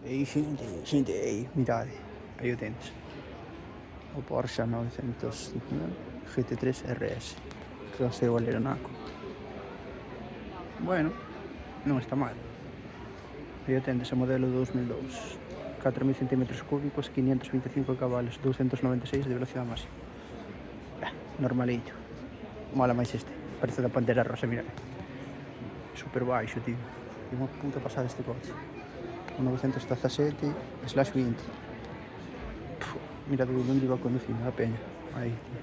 Ei, xente, ei, mirade, aí o tens. O Porsche 900 GT3 RS, que vai ser o aleronaco. Bueno, non está mal. Aí o tendes, o modelo 2002. 4.000 centímetros cúbicos, 525 cabalos, 296 de velocidade máxima. Normalillo. Mola máis este. Parece da Pantera Rosa, mira. Super baixo, tío. E unha puta pasada este coche. O 917/20. Mira de onde iba conducindo a peña. Aí, tío.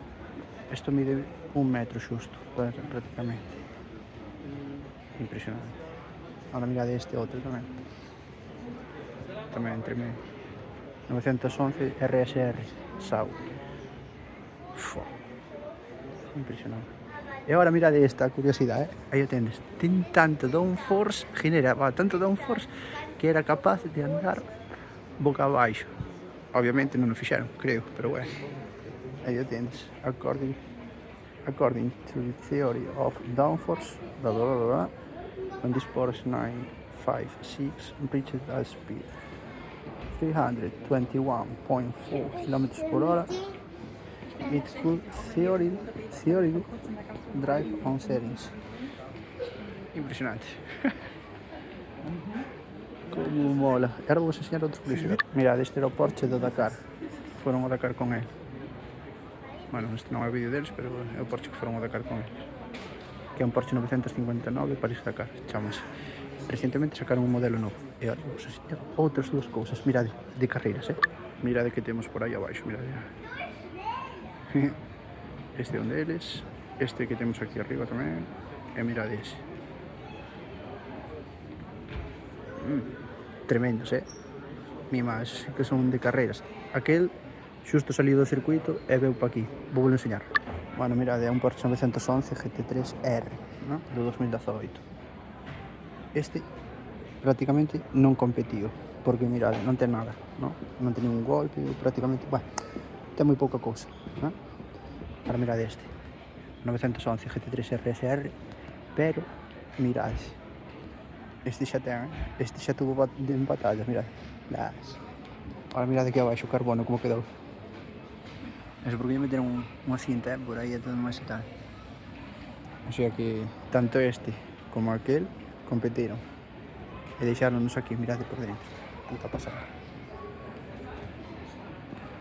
Isto mide 1 metro xusto, prácticamente. Impresionante. Ahora mira de este outro tamén. Tamén entre medio. 911 RSR SAU. Impresionante. E agora mira de esta curiosidade, aí o tendes. Ten tanto downforce, tanto downforce que era capaz de andar boca abaixo. Obviamente non o fixeron, creo, pero bueno. Aí o tendes. According to the theory of downforce, when this Porsche 956 reached a speed 321.4 km/h, it could theoretically drive on settings. Impresionante. Como mola. Ahora vou enseñar outro curiosidade. Mirad, este era o Porsche do Dakar. Foron ao Dakar con el. Bueno, este non é o vídeo deles, pero é o Porsche que foron ao Dakar con el. Que é un Porsche 959 París-Dakar, chamase. Recientemente sacaron un modelo novo. E agora vou enseñar outras dúas cousas. Mirade, de carreiras, Mirade que temos por aí abaixo, mirade. Este é un deles. Este que temos aquí arriba tamén. E mirade ese. Tremendos, Mimas, que son de carreiras. Aquel xusto saliu do circuito e veu pa aquí. Vou enseñar. Bueno, mirade, é un Porsche 911 GT3R, ¿no? Do 2018. Este prácticamente non competiu, porque mirade, non ten nada, ¿no? Non ten ningún golpe, prácticamente, bueno, ten moi pouca cousa, ¿no? Ahora mirade este, 911 GT3 RSR, pero mirade, este xa ten, este xa tuvo en batallas, mirade. Ahora mirade aquí abaixo o carbono como quedou. Eso porque lle meteron unha cinta por aí e todo máis e tal. O sea que tanto este como aquel competiron e deixáronos aquí, mirade por dentro. Puta pasada.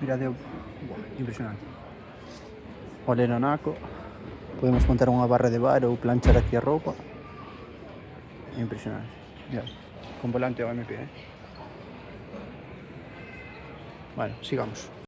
Mirade, impresionante. O aleronaco, podemos montar unha barra de bar ou planchar aquí a roupa. Impresionante. Mirade, con volante OMP, Bueno, sigamos.